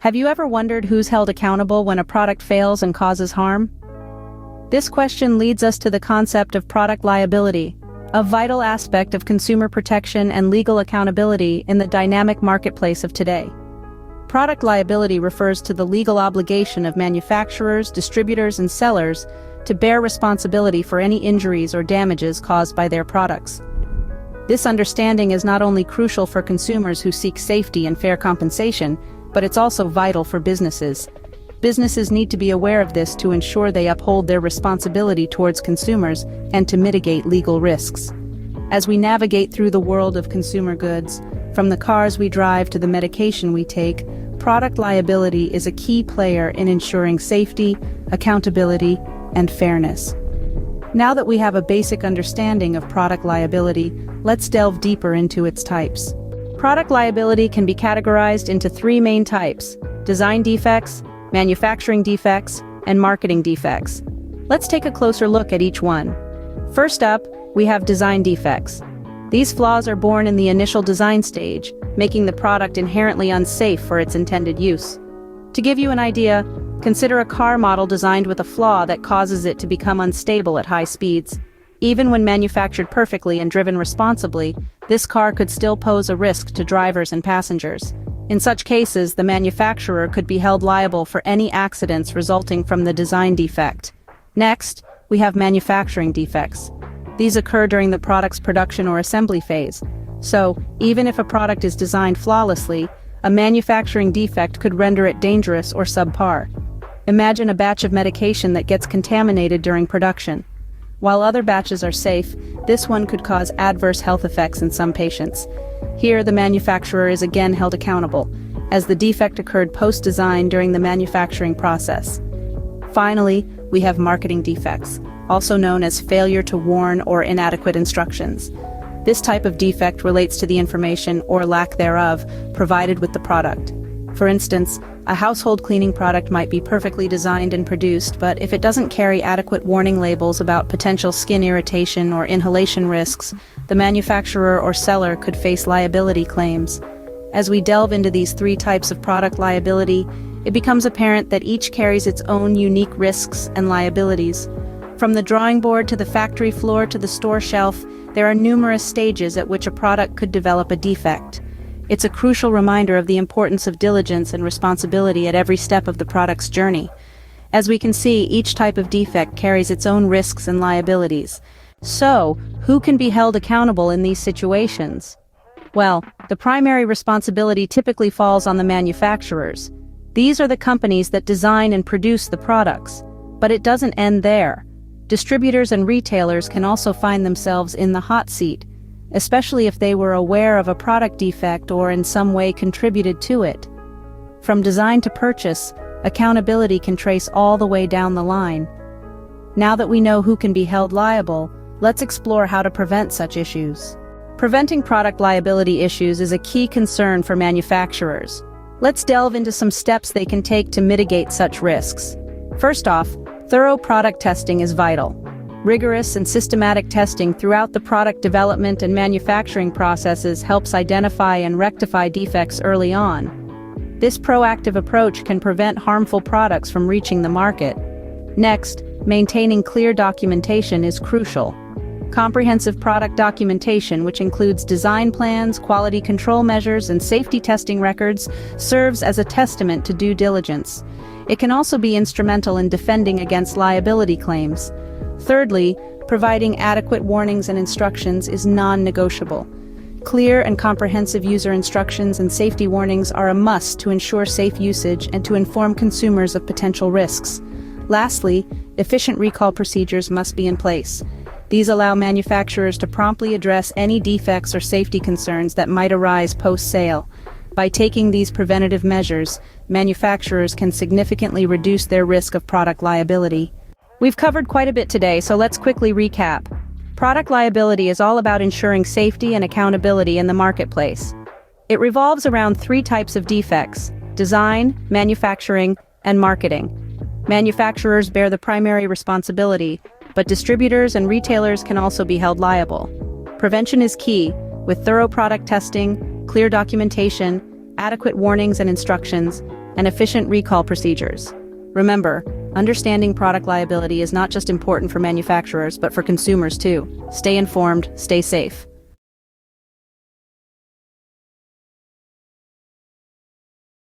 Have you ever wondered who's held accountable when a product fails and causes harm? This question leads us to the concept of product liability, a vital aspect of consumer protection and legal accountability in the dynamic marketplace of today. Product liability refers to the legal obligation of manufacturers, distributors, and sellers to bear responsibility for any injuries or damages caused by their products. This understanding is not only crucial for consumers who seek safety and fair compensation, but it's also vital for businesses. Businesses need to be aware of this to ensure they uphold their responsibility towards consumers and to mitigate legal risks. As we navigate through the world of consumer goods, from the cars we drive to the medication we take, product liability is a key player in ensuring safety, accountability, and fairness. Now that we have a basic understanding of product liability, let's delve deeper into its types. Product liability can be categorized into three main types: design defects, manufacturing defects, and marketing defects. Let's take a closer look at each one. First up, we have design defects. These flaws are born in the initial design stage, making the product inherently unsafe for its intended use. To give you an idea, consider a car model designed with a flaw that causes it to become unstable at high speeds. Even when manufactured perfectly and driven responsibly, this car could still pose a risk to drivers and passengers. In such cases, the manufacturer could be held liable for any accidents resulting from the design defect. Next, we have manufacturing defects. These occur during the product's production or assembly phase. So, even if a product is designed flawlessly, a manufacturing defect could render it dangerous or subpar. Imagine a batch of medication that gets contaminated during production. While other batches are safe, this one could cause adverse health effects in some patients. Here, the manufacturer is again held accountable, as the defect occurred post-design during the manufacturing process. Finally, we have marketing defects, also known as failure to warn or inadequate instructions. This type of defect relates to the information, or lack thereof, provided with the product. For instance, a household cleaning product might be perfectly designed and produced, but if it doesn't carry adequate warning labels about potential skin irritation or inhalation risks, the manufacturer or seller could face liability claims. As we delve into these three types of product liability, it becomes apparent that each carries its own unique risks and liabilities. From the drawing board to the factory floor to the store shelf, there are numerous stages at which a product could develop a defect. It's a crucial reminder of the importance of diligence and responsibility at every step of the product's journey. As we can see, each type of defect carries its own risks and liabilities. So, who can be held accountable in these situations? Well, the primary responsibility typically falls on the manufacturers. These are the companies that design and produce the products. But it doesn't end there. Distributors and retailers can also find themselves in the hot seat, especially if they were aware of a product defect or in some way contributed to it. From design to purchase, accountability can trace all the way down the line. Now that we know who can be held liable, let's explore how to prevent such issues. Preventing product liability issues is a key concern for manufacturers. Let's delve into some steps they can take to mitigate such risks. First off, thorough product testing is vital. Rigorous and systematic testing throughout the product development and manufacturing processes helps identify and rectify defects early on. This proactive approach can prevent harmful products from reaching the market. Next, maintaining clear documentation is crucial. Comprehensive product documentation, which includes design plans, quality control measures, and safety testing records, serves as a testament to due diligence. It can also be instrumental in defending against liability claims. Thirdly, providing adequate warnings and instructions is non-negotiable. Clear and comprehensive user instructions and safety warnings are a must to ensure safe usage and to inform consumers of potential risks. Lastly, efficient recall procedures must be in place. These allow manufacturers to promptly address any defects or safety concerns that might arise post-sale. By taking these preventative measures, manufacturers can significantly reduce their risk of product liability. We've covered quite a bit today, so let's quickly recap. Product liability is all about ensuring safety and accountability in the marketplace. It revolves around three types of defects: design, manufacturing, and marketing. Manufacturers bear the primary responsibility, but distributors and retailers can also be held liable. Prevention is key, with thorough product testing, clear documentation, adequate warnings and instructions, and efficient recall procedures. Remember, understanding product liability is not just important for manufacturers but for consumers too. Stay informed, stay safe.